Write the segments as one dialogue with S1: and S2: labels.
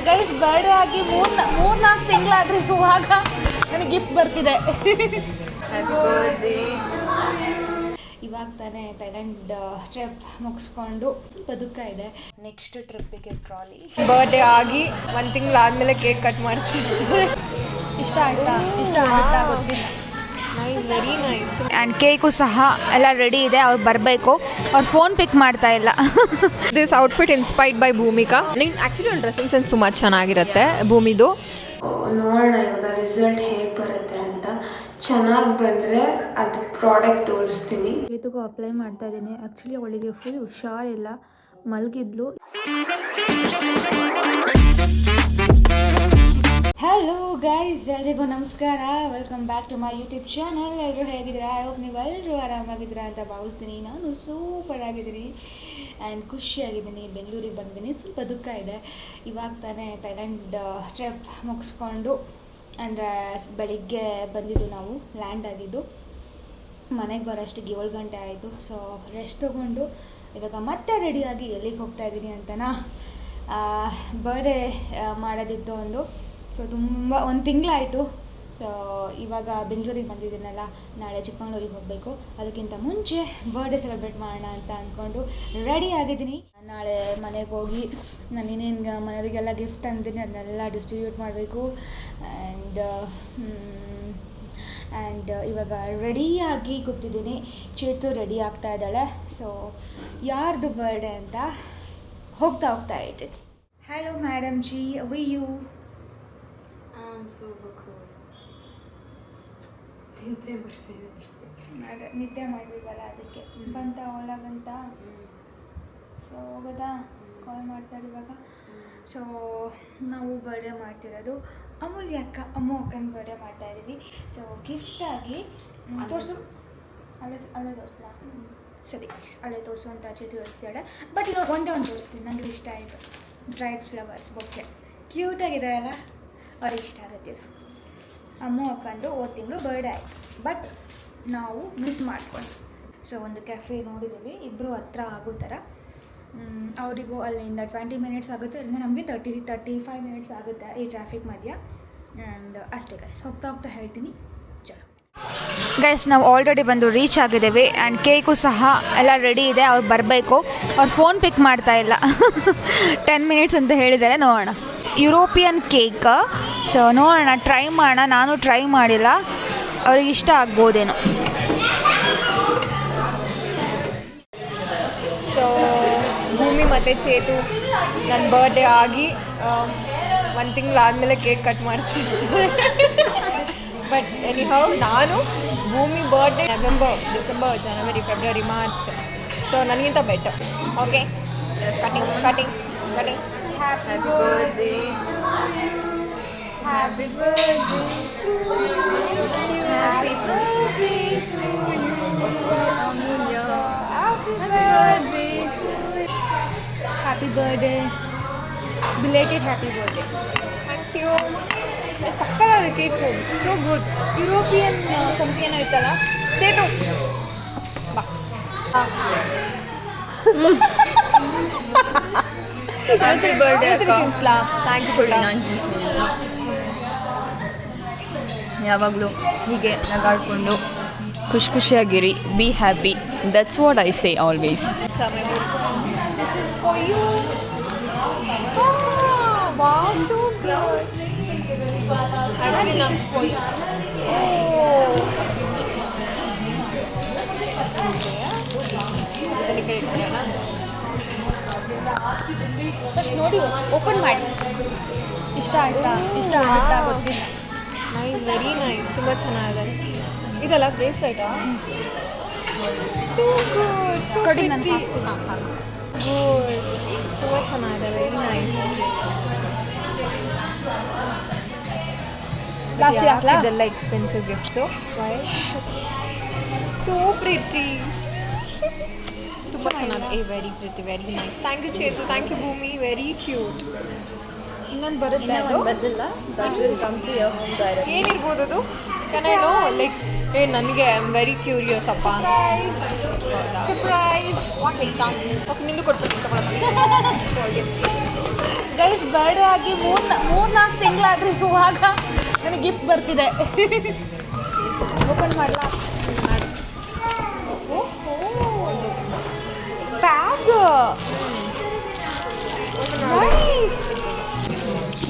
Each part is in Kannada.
S1: ಗೈಸ್ ಬರ್ಡೇ ಆಗಿ ಮೂರ್ನಾಲ್ಕು ತಿಂಗಳಾದ್ರೆ ಇವಾಗ ನನಗೆ ಗಿಫ್ಟ್ ಬರ್ತಿದೆ. ಇವಾಗ ತಾನೇ ಥೈಲ್ಯಾಂಡ್ ಟ್ರಿಪ್ ಮುಗಿಸ್ಕೊಂಡು ಸ್ವಲ್ಪ ದುಃಖ ಇದೆ. ನೆಕ್ಸ್ಟ್ ಟ್ರಿಪ್ಪಿಗೆ ಟ್ರಾಲಿ.
S2: ಬರ್ಡೇ ಆಗಿ 1 ತಿಂಗಳಾದ್ಮೇಲೆ ಕೇಕ್ ಕಟ್ ಮಾಡಿಸ್ತೀನಿ.
S1: ಇಷ್ಟ ಆಗುತ್ತಾ ಗೊತ್ತಿಲ್ಲ.
S2: Nice, very nice.
S1: And cake ಸಹ ಎಲ್ಲ ರೆಡಿ ಇದೆ. ಅವ್ರು ಬರಬೇಕು. ಅವ್ರು ಫೋನ್ ಪಿಕ್ ಮಾಡ್ತಾ ಇಲ್ಲ.
S2: This outfit inspired by Bhumika. ನೀನು ಆ್ಯಕ್ಚುಲಿ ಒಂದು ಡ್ರೆಸ್ಸಿಂಗ್ ಸೆನ್ಸ್ ತುಂಬ ಚೆನ್ನಾಗಿರುತ್ತೆ ಭೂಮಿದು.
S3: ನೋಡೋಣ ಇವಾಗ ರಿಸಲ್ಟ್ ಹೇಗೆ ಬರುತ್ತೆ ಅಂತ. ಚೆನ್ನಾಗಿ ಬಂದರೆ ಅದು ಪ್ರಾಡಕ್ಟ್ ತೋರಿಸ್ತೀನಿ.
S1: ಕೇತುಗೂ ಅಪ್ಲೈ ಮಾಡ್ತಾ ಇದ್ದೀನಿ. ಆ್ಯಕ್ಚುಲಿ ಅವಳಿಗೆ ಫುಲ್ ಹುಷಾರಿಲ್ಲ, ಮಲಗಿದ್ಲು. ಹಲೋ ಗೈಸ್, ಎಲ್ರಿಗೂ ನಮಸ್ಕಾರ. Welcome back to my YouTube channel. ಎಲ್ಲರೂ ಹೇಗಿದ್ದೀರಾ? ಐ ಹೋಪ್ ನೀವೆಲ್ಲರೂ ಆರಾಮಾಗಿದ್ದೀರಾ ಅಂತ ಭಾವಿಸ್ತೀನಿ. ನಾನು ಸೂಪರ್ ಆಗಿದ್ದೀನಿ ಆ್ಯಂಡ್ ಖುಷಿಯಾಗಿದ್ದೀನಿ. ಬೆಂಗಳೂರಿಗೆ ಬಂದಿದ್ದೀನಿ. ಸ್ವಲ್ಪ ದುಃಖ ಇದೆ. ಇವಾಗ ತಾನೇ ಥೈಲ್ಯಾಂಡ್ ಟ್ರಿಪ್ ಮುಗಿಸ್ಕೊಂಡು ಅಂದರೆ ಬೆಳಿಗ್ಗೆ ಬಂದಿದ್ದು, ನಾವು ಲ್ಯಾಂಡ್ ಆಗಿದ್ದು. ಮನೆಗೆ ಬರೋಷ್ಟಿಗೆ 7 ಗಂಟೆ ಆಯಿತು. ಸೊ ರೆಸ್ಟ್ ತೊಗೊಂಡು ಇವಾಗ ಮತ್ತೆ ರೆಡಿಯಾಗಿ ಎಲ್ಲಿಗೆ ಹೋಗ್ತಾಯಿದ್ದೀನಿ ಅಂತನಾ, ಬರ್ಡೇ ಮಾಡೋದಿತ್ತು ಒಂದು. ಸೊ ತುಂಬ 1 ತಿಂಗಳಾಯಿತು. ಸೊ ಇವಾಗ ಬೆಂಗಳೂರಿಗೆ ಬಂದಿದ್ದೀನಲ್ಲ, ನಾಳೆ ಚಿಕ್ಕಮಂಗ್ಳೂರಿಗೆ ಹೋಗಬೇಕು. ಅದಕ್ಕಿಂತ ಮುಂಚೆ ಬರ್ಡೇ ಸೆಲೆಬ್ರೇಟ್ ಮಾಡೋಣ ಅಂತ ಅಂದ್ಕೊಂಡು ರೆಡಿ ಆಗಿದ್ದೀನಿ. ನಾಳೆ ಮನೆಗೆ ಹೋಗಿ ನಾನು ಇನ್ನೇನು ಮನೆಯವರಿಗೆಲ್ಲ ಗಿಫ್ಟ್ ತಂದಿದ್ದೀನಿ, ಅದನ್ನೆಲ್ಲ ಡಿಸ್ಟ್ರಿಬ್ಯೂಟ್ ಮಾಡಬೇಕು. ಆ್ಯಂಡ್ ಇವಾಗ ರೆಡಿಯಾಗಿ ಕೂತಿದ್ದೀನಿ. ಚೇತು ರೆಡಿ ಆಗ್ತಾ ಇದ್ದಾಳೆ. ಸೊ ಯಾರ್ದು ಬರ್ಡೇ ಅಂತ ಹೋಗ್ತಾ ಇರ್ತೀನಿ. ಹಲೋ ಮೇಡಮ್ ಜಿ, ವಿ ಯು ನಿದ್ದೆ ಮಾಡಿಲ್ವಲ್ಲ, ಅದಕ್ಕೆ ಬಂತ ಓಲಾ ಬಂತ. ಸೊ ಹೋಗೋದಾ, ಕಾಲ್ ಮಾಡ್ತಾರೆ ಇವಾಗ. ಸೊ ನಾವು ಬರ್ಡೇ ಮಾಡ್ತಿರೋದು ಅಮೂಲ್ಯ ಅಕ್ಕ, ಅಕ್ಕನ ಬರ್ಡೇ ಮಾಡ್ತಾಯಿದ್ದೀವಿ. ಸೊ ಗಿಫ್ಟಾಗಿ ತೋರಿಸು, ಅಲ್ಲೇ ತೋರಿಸಲಾ? ಸರಿ, ಅಲ್ಲೇ ತೋರಿಸು ಅಂತ ಚೇತು ಹೇಳ್ತಿದ್ದಾಳೆ. ಬಟ್ ಇನ್ನು ಒಂದೇ ಒಂದು ತೋರಿಸ್ತೀನಿ, ನನಗೆ ಇಷ್ಟ ಆಯಿತು. ಡ್ರೈಡ್ ಫ್ಲವರ್ಸ್ ಬೊಕ್ಕೆ ಕ್ಯೂಟಾಗಿದೆ ಅಲ್ಲ, ಅವ್ರಿಗೆ ಇಷ್ಟ ಆಗುತ್ತೆ ಇದು. ಅಕ್ಕಂದು 4 ತಿಂಗಳು ಬರ್ಡೇ ಆಯಿತು, ಬಟ್ ನಾವು ಮಿಸ್ ಮಾಡ್ಕೊಂಡು. ಸೊ ಒಂದು ಕೆಫೆ ನೋಡಿದ್ದೀವಿ, ಇಬ್ಬರು ಹತ್ರ ಆಗೋ ಥರ. ಅವರಿಗೂ ಅಲ್ಲಿಂದ 20 ಮಿನಿಟ್ಸ್ ಆಗುತ್ತೆ, ಅಲ್ಲಿಂದ ನಮಗೆ 35 ಮಿನಿಟ್ಸ್ ಆಗುತ್ತೆ ಈ ಟ್ರಾಫಿಕ್ ಮಧ್ಯ. ಆ್ಯಂಡ್ ಅಷ್ಟೇ ಗೈಸ್, ಹೋಗ್ತಾ ಹೇಳ್ತೀನಿ. ಚಲೋ ಗೈಸ್, ನಾವು ಆಲ್ರೆಡಿ ಬಂದು ರೀಚ್ ಆಗಿದ್ದೇವೆ. ಆ್ಯಂಡ್ ಕೇಕು ಸಹ ಎಲ್ಲ ರೆಡಿ ಇದೆ. ಅವ್ರು ಬರಬೇಕು. ಅವ್ರು ಫೋನ್ ಪಿಕ್ ಮಾಡ್ತಾ ಇಲ್ಲ. 10 ಮಿನಿಟ್ಸ್ ಅಂತ ಹೇಳಿದ್ದಾರೆ. ನೋಡೋಣ. European cake. ಸೊ ನೋಡೋಣ, ಟ್ರೈ ಮಾಡೋಣ. ನಾನು ಟ್ರೈ ಮಾಡಿಲ್ಲ, ಅವ್ರಿಗೆ ಇಷ್ಟ ಆಗ್ಬೋದೇನೋ.
S2: ಸೊ ಭೂಮಿ ಮತ್ತು ಚೇತು ನನ್ನ ಬರ್ಡೇ ಆಗಿ 1 ತಿಂಗಳಾದಮೇಲೆ ಕೇಕ್ ಕಟ್ ಮಾಡಿಸ್ತೀನಿ. ಬಟ್ ಎನಿಹೌ, ನಾನು ಭೂಮಿ ಬರ್ಡೇ ನವೆಂಬರ್, ಡಿಸೆಂಬರ್, ಜನವರಿ, ಫೆಬ್ರವರಿ, ಮಾರ್ಚ್. ಸೊ ನನಗಿಂತ better. Okay, cutting. Happy birthday to you. Happy birthday to you. Happy birthday to you. Amulya. Happy birthday to you.
S1: Happy birthday. Belated happy birthday.
S2: Thank you. ಸಕ್ಕತ್ತಾದ cake, so good. European something ಏನೋ ಇತ್ತಲ್ಲ. ಚೇತು ಬಾ. ಹ್ಯಾಪಿ ಬರ್ಡೇ ಅಕ್ಕ. ಥ್ಯಾಂಕ್ ಯು ಕೊಡಿ.
S4: ಯಾವಾಗಲೂ ಹೀಗೆ ನಗಾಡ್ಕೊಂಡು ಖುಷಿಯಾಗಿರಿ. Be happy. That's what I say always.
S2: This is for you. Wow, so good. Actually, this is for you.
S1: First ನೋಡಿ, ಓಪನ್ ಮಾಡಿ. ಇಷ್ಟ ಆಗುತ್ತಾ ಗೊತ್ತಿಲ್ಲ.
S2: Nice, very nice. ತುಂಬ ಚೆನ್ನಾಗಿದೆ. ಇದೆಲ್ಲ ಬ್ರೇಸ್ಲೈಟಾ? So good. ಸೊ
S1: ಕೊಡಿ, ನಾನು
S2: ಗುಡ್. ತುಂಬ ಚೆನ್ನಾಗಿದೆ, ವೆರಿ ನೈಸ್. ಇದೆಲ್ಲ ಎಕ್ಸ್ಪೆನ್ಸಿವ್ ಗಿಫ್ಟ್ಸು. So pretty. ತುಂಬ ಚೆನ್ನಾಗಿದೆ. Very pretty, very nice. Thank you Chetu, thank you Bhumi, very cute.
S1: ಇನ್ನೊಂದು ಬರುತ್ತೆ,
S2: ಏನಿರ್ಬೋದು ಅದು? Can I know? ಲೈಕ್ ನನಗೆ ಐ ಆಮ್ ವೆರಿ ಕ್ಯೂರಿಯಸ್ ಅಪ್ಪ.
S1: ಸರ್ಪ್ರೈಸ್
S2: ಓಕೆ ನಿಂದು ಕೊಟ್ಬಿಟ್ಟು ತಗೊಳ್ಳಿ
S1: ಗೈಸ್ ಬರ್ಡೇ ಆಗಿ 3-4 ತಿಂಗಳಾದ್ರೂ ಇವಾಗ ನನಗೆ ಗಿಫ್ಟ್ ಬರ್ತಿದೆ. ಓಪನ್ ಮಾಡಲ? ಬ್ಯಾಗ್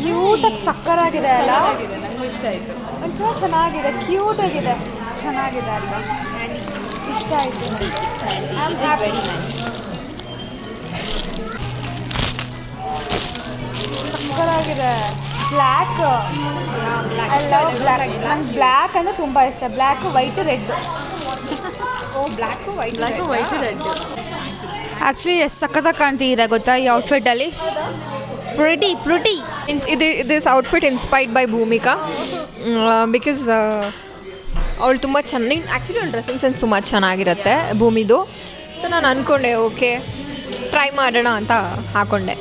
S1: ಕ್ಯೂಟಾಗಿ ಸಕ್ಕರಾಗಿದೆ ಅಲ್ಲ?
S4: ನನಗೂ ಇಷ್ಟ ಆಯಿತು.
S1: ಒಂಥರ ಚೆನ್ನಾಗಿದೆ, ಕ್ಯೂಟ್ ಆಗಿದೆ, ಚೆನ್ನಾಗಿದೆ ಅಲ್ವಾ? ಇಷ್ಟ ಆಯಿತು. ಸಕ್ಕರಾಗಿದೆ. ಬ್ಲ್ಯಾಕ್ ನಂಗೆ ಬ್ಲ್ಯಾಕ್ ಅಂದರೆ ತುಂಬ ಇಷ್ಟ. Black white red.
S2: Black white
S4: red.
S1: Actually ಎಷ್ಟು ಸಕ್ಕತ್ತಾಗಿ ಕಾಣ್ತಿದ್ದೀರಾ ಗೊತ್ತಾ ಈ ಔಟ್ಫಿಟ್ಟಲ್ಲಿ? Pretty
S2: this outfit inspired by Bhumika because ಅವಳು ತುಂಬ ಚೆನ್ನಾಗಿ ಆ್ಯಕ್ಚುಲಿ ಅವಳು ಡ್ರೆಸ್ಸಿಂಗ್ ಸೆನ್ಸ್ ತುಂಬ ಚೆನ್ನಾಗಿರುತ್ತೆ ಭೂಮಿದು. ಸೊ ನಾನು ಅಂದ್ಕೊಂಡೆ ಓಕೆ ಟ್ರೈ ಮಾಡೋಣ ಅಂತ ಹಾಕ್ಕೊಂಡೆ.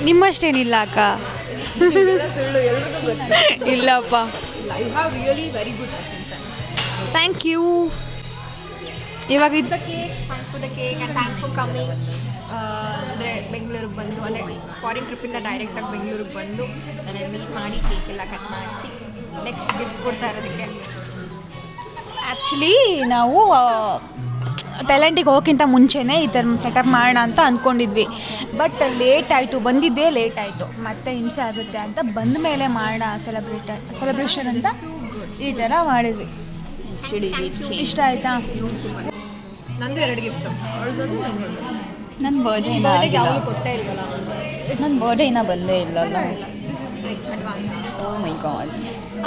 S1: ನಿಮ್ಮಷ್ಟೇನಿಲ್ಲ ಅಕ್ಕ.
S2: ಸುಳ್ಳು ಎಲ್ರಿಗೂ ಗೊತ್ತು.
S1: ಇಲ್ಲಪ್ಪ.
S2: You have really very good dressing sense.
S1: Thank you. ಇವಾಗ ಇದು
S2: thanks for the cake and thanks for coming. ಅಂದರೆ ಬೆಂಗಳೂರಿಗೆ ಬಂದು ಅಂದರೆ ಫಾರಿನ್ ಟ್ರಿಪ್ಪಿಂದ ಡೈರೆಕ್ಟಾಗಿ ಬೆಂಗಳೂರಿಗೆ ಬಂದು ನನ್ನನ್ನು ಮೀಟ್ ಮಾಡಿ ಕೇಕೆಲ್ಲ ಕಟ್ ಮಾಡಿಸಿ ನೆಕ್ಸ್ಟ್ ಗಿಫ್ಟ್ ಕೊಡ್ತಾ ಇರೋದಕ್ಕೆ.
S1: ಆ್ಯಕ್ಚುಲಿ ನಾವು ಥೈಲ್ಯಾಂಡಿಗೆ ಹೋಗೋಕ್ಕಿಂತ ಮುಂಚೆನೇ ಈ ಥರ ಸೆಟಪ್ ಮಾಡೋಣ ಅಂತ ಅಂದ್ಕೊಂಡಿದ್ವಿ. ಬಟ್ ಲೇಟ್ ಆಯಿತು, ಬಂದಿದ್ದೇ ಲೇಟ್ ಆಯಿತು. ಮತ್ತೆ ಹಿಂಸೆ ಆಗುತ್ತೆ ಅಂತ ಬಂದ ಮೇಲೆ ಮಾಡೋಣ ಸೆಲೆಬ್ರೇಷನ್ ಅಂತ ಈ ಥರ ಮಾಡಿದ್ವಿ. ಇಷ್ಟ ಆಯಿತಾ?
S2: ನಂದು 2 ಗಿಫ್ಟು, ಅವಳದೊಂದು ನಂದೊಂದು.
S4: ನನ್ನ ಬರ್ಡೇ
S2: ಯಾವುದು ಕೊಟ್ಟೇ ಇಲ್ವಲ್ಲ.
S4: ನನ್ನ ಬರ್ಡೇ ಇನ್ನೂ ಬಂದೇ ಇಲ್ಲಲ್ಲ. ಓ ಮೈ ಗಾಡ್.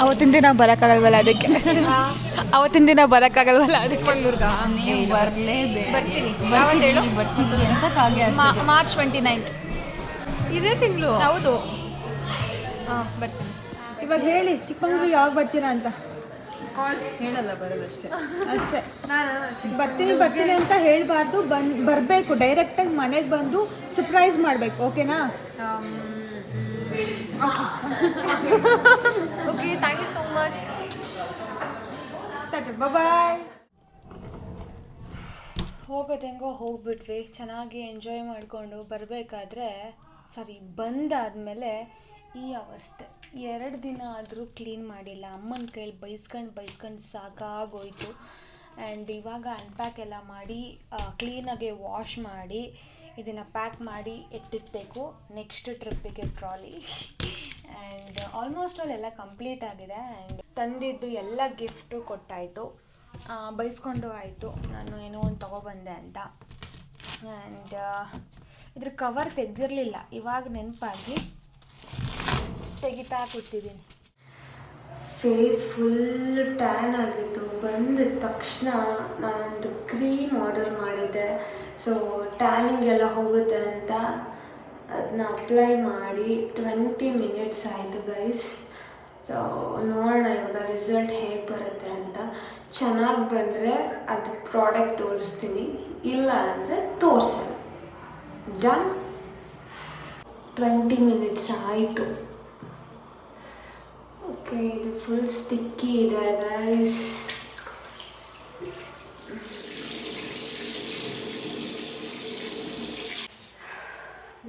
S1: ಅವತ್ತಿನ ದಿನ ಬರೋಕ್ಕಾಗಲ್ವಲ್ಲ ಅದಕ್ಕೆ. ಅವತ್ತಿನ ದಿನ ಬರೋಕ್ಕಾಗಲ್ವಲ್ಲ ಅದಕ್ಕೆ.
S2: ಚಿಕ್ಕಮಂಗ್ಳೂರ್ಗ
S4: ನೀವು ಬರಲೇಬೇಕು.
S2: ಬರ್ತೀನಿ. ಯಾವತ್ತು ಹೇಳು?
S4: ಬರ್ತಿತ್ತು ಎಂತಕ್ಕಾಗೆ
S1: ಮಾರ್ಚ್ 29.
S2: ಇದೇ ತಿಂಗಳು.
S1: ಹೌದು.
S2: ಹಾಂ ಬರ್ತೀನಿ.
S1: ಇವಾಗ ಹೇಳಿ ಚಿಕ್ಕಮಂಗ್ಳೂರಿಗೆ ಯಾವಾಗ ಬರ್ತೀರಾ ಅಂತ.
S4: ಹೇಳಲ್ಲ, ಬರೋದಷ್ಟೇ.
S1: ಅಷ್ಟೇ. ಬರ್ತೀನಿ ಅಂತ ಹೇಳಬಾರ್ದು, ಬರಬೇಕು. ಡೈರೆಕ್ಟಾಗಿ ಮನೆಗೆ ಬಂದು ಸರ್ಪ್ರೈಸ್ ಮಾಡಬೇಕು. ಓಕೆನಾ?
S2: Okay, thank you so much.
S1: Bye. ಹೋಗೋದು ಹೆಂಗೋ ಹೋಗ್ಬಿಟ್ವಿ. ಚೆನ್ನಾಗಿ ಎಂಜಾಯ್ ಮಾಡಿಕೊಂಡು ಬರಬೇಕಾದ್ರೆ ಬಂದಾದಮೇಲೆ ಈ ಅವಸ್ಥೆ. 2 ದಿನ ಆದರೂ ಕ್ಲೀನ್ ಮಾಡಿಲ್ಲ. ಅಮ್ಮನ ಕೈಲಿ ಬೈಸ್ಕೊಂಡು ಸಾಕಾಗೋಯ್ತು. ಆ್ಯಂಡ್ ಇವಾಗ ಅನ್ಪ್ಯಾಕ್ ಎಲ್ಲ ಮಾಡಿ ಕ್ಲೀನಾಗೆ ವಾಶ್ ಮಾಡಿ ಇದನ್ನು ಪ್ಯಾಕ್ ಮಾಡಿ ಎತ್ತಿಡಬೇಕು ನೆಕ್ಸ್ಟ್ ಟ್ರಿಪ್ಪಿಗೆ ಟ್ರಾಲಿ. ಆ್ಯಂಡ್ ಆಲ್ಮೋಸ್ಟ್ ಎಲ್ಲ ಕಂಪ್ಲೀಟ್ ಆಗಿದೆ. ಆ್ಯಂಡ್ ತಂದಿದ್ದು ಎಲ್ಲ ಗಿಫ್ಟು ಕೊಟ್ಟಾಯಿತು, ಬೈಸ್ಕೊಂಡು ಆಯಿತು. ನಾನು ಏನೋ ಒಂದು ತೊಗೊಬಂದೆ ಅಂತ. ಆ್ಯಂಡ್ ಇದ್ರ ಕವರ್ ತೆಗೆದಿರಲಿಲ್ಲ, ಇವಾಗ ನೆನಪಾಗಿ ತೆಗಿತಾ ಕೂತಿದ್ದೀನಿ.
S3: ಫೇಸ್ ಫುಲ್ ಟ್ಯಾನ್ ಆಗಿತ್ತು. ಬಂದ ತಕ್ಷಣ ನಾನೊಂದು ಕ್ರೀಮ್ ಆರ್ಡರ್ ಮಾಡಿದ್ದೆ. ಸೊ ಟ್ಯಾನಿಂಗ್ ಎಲ್ಲ ಹೋಗುತ್ತೆ ಅಂತ ಅದನ್ನ ಅಪ್ಲೈ ಮಾಡಿ 20 ಮಿನಿಟ್ಸ್ ಆಯಿತು ಗೈಸ್. ಸೊ ನೋಡೋಣ ಇವಾಗ ರಿಸಲ್ಟ್ ಹೇಗೆ ಬರುತ್ತೆ ಅಂತ. ಚೆನ್ನಾಗಿ ಬಂದರೆ ಅದು ಪ್ರಾಡಕ್ಟ್ ತೋರಿಸ್ತೀನಿ, ಇಲ್ಲ ಅಂದರೆ ತೋರಿಸಲ್ಲ. ಡನ್. 20 ಮಿನಿಟ್ಸ್ ಆಯಿತು. ಓಕೆ, ಇದು ಫುಲ್ ಸ್ಟಿಕ್ಕಿ ಇದೆ guys.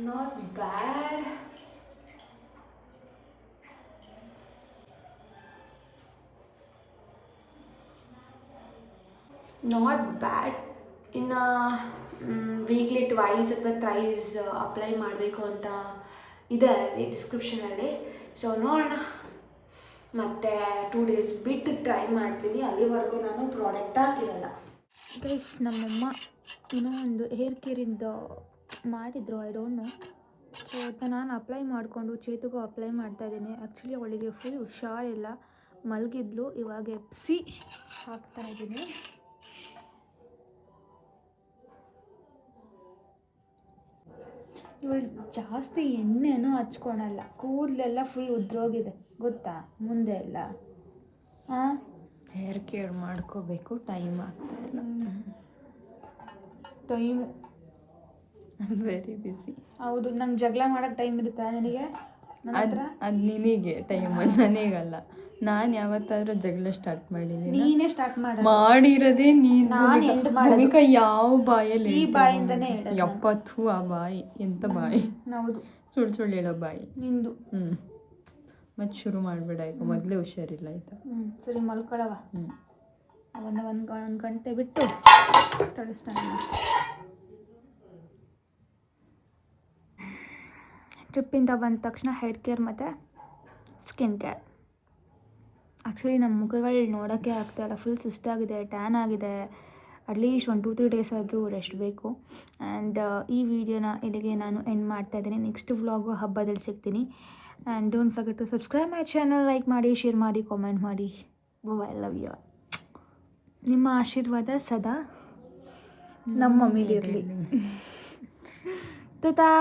S3: Not bad. Not bad. ಇನ್ನು ವೀಕ್ಲಿ ಟ್ವೈಸ್ ಅಥವಾ ಥ್ರೈಸ್ ಅಪ್ಲೈ ಮಾಡಬೇಕು ಅಂತ ಇದೆ ಅಲ್ಲಿ ಡಿಸ್ಕ್ರಿಪ್ಷನಲ್ಲಿ. ಸೊ ನೋಡೋಣ, ಮತ್ತು 2 ಡೇಸ್ ಬಿಟ್ಟು ಟ್ರೈ ಮಾಡ್ತೀನಿ. ಅಲ್ಲಿವರೆಗೂ ನಾನು ಪ್ರಾಡಕ್ಟ್ ಹಾಕಿರಲ್ಲ ಗೈಸ್. ನಮ್ಮಮ್ಮ ಏನೋ ಒಂದು ಹೇರ್ ಕೇರಿಂದ ಮಾಡಿದ್ರು, ಐ ಡೋಂಟ್ ನೋ. ಸೊ ಅದನ್ನ ನಾನು ಅಪ್ಲೈ ಮಾಡಿಕೊಂಡು ಚೇತುಗೂ ಅಪ್ಲೈ ಮಾಡ್ತಾಯಿದ್ದೀನಿ. ಆ್ಯಕ್ಚುಲಿ ಅವಳಿಗೆ ಫುಲ್ ಹುಷಾರಿಲ್ಲ, ಮಲಗಿದ್ಲು. ಇವಾಗ ಎಪ್ಸಿ ಹಾಕ್ತಾಯಿದ್ದೀನಿ. ಇವಳು ಜಾಸ್ತಿ ಎಣ್ಣೆನೂ ಹಚ್ಕೊಳಲ್ಲ, ಕೂದಲೆಲ್ಲ ಫುಲ್ ಉದ್ರೋಗಿದೆ ಗೊತ್ತಾ ಮುಂದೆ ಎಲ್ಲ. ಹಾಂ,
S4: ಹೇರ್ ಕೇರ್ ಮಾಡ್ಕೋಬೇಕು, ಟೈಮ್ ಆಗ್ತಾ ಇಲ್ಲ.
S1: Time
S4: very busy.
S1: ಹೌದು, ನಂಗೆ ಜಗಳ ಮಾಡೋಕ್ಕೆ ಟೈಮ್ ಇರುತ್ತಾ ನಿನಗೆ? ನನ್ನ ಹತ್ರ
S4: ಅದು ನಿನಗೆ ಟೈಮ್ ನನಗಲ್ಲ. ನಾನು ಯಾವತ್ತಾದ್ರೂ ಜಗಳ ಸ್ಟಾರ್ಟ್ ಮಾಡಿದ್ದೀನಿ
S1: ನೀನೇ ಸ್ಟಾರ್ಟ್
S4: ಮಾಡಿರೋದೇ ನೀನು.
S1: ನಾನ್ end ಮಾಡೋದು.
S4: ಭೂಮಿಕಾ ಯಾವ ಬಾಯಲ್ಲಿ
S1: ಈ ಬಾಯಿಂದನೇ ಹೇಳೋದು ನಾನು.
S4: ಎಪ್ಪತ್ತು ಆ ಬಾಯಿ ಎಂತ ಬಾಯಿ,
S1: ಹೌದು
S4: ಸುಳ್ಳು ಹೇಳೋ ಬಾಯಿ.
S1: ನಿಂದು.
S4: ಮತ್ತೆ ಶುರು ಮಾಡಬೇಡ ಈಗ, ಮೊದಲೇ ಹುಷಾರಿಲ್ಲ ಆಯ್ತಾ.
S1: ಸರಿ ಮಲ್ಕೊಳವ. ಒಂದು ಗಂಟೆ ಬಿಟ್ಟು ತಳಿಸ್ತಾನೆ. ಟ್ರಿಪ್ಪಿಂದ ಬಂದ ತಕ್ಷಣ ಹೇರ್ ಕೇರ್ ಮತ್ತು ಸ್ಕಿನ್ ಕೇರ್. ಆ್ಯಕ್ಚುಲಿ ನಮ್ಮ ಮುಖಗಳು ನೋಡೋಕ್ಕೆ ಆಗ್ತಾಯಿಲ್ಲ, ಫುಲ್ ಸುಸ್ತಾಗಿದೆ, ಟ್ಯಾನ್ ಆಗಿದೆ. ಅಟ್ಲೀಸ್ಟ್ 1-2-3 ಡೇಸ್ ಆದರೂ ರೆಸ್ಟ್ ಬೇಕು. ಆ್ಯಂಡ್ ಈ ವಿಡಿಯೋನ ಇಲ್ಲಿಗೆ ನಾನು ಎಂಡ್ ಮಾಡ್ತಾಯಿದ್ದೀನಿ. ನೆಕ್ಸ್ಟ್ ವ್ಲಾಗು ಹಬ್ಬದಲ್ಲಿ ಸಿಗ್ತೀನಿ. And don't forget to subscribe my channel. Like ಮಾಡಿ, ಶೇರ್ ಮಾಡಿ, ಕಾಮೆಂಟ್ ಮಾಡಿ. I love you. ನಿಮ್ಮ ಆಶೀರ್ವಾದ ಸದಾ ನಮ್ಮ ಮಮ್ಮಿಲಿರಲಿ. ಟಾಟಾ.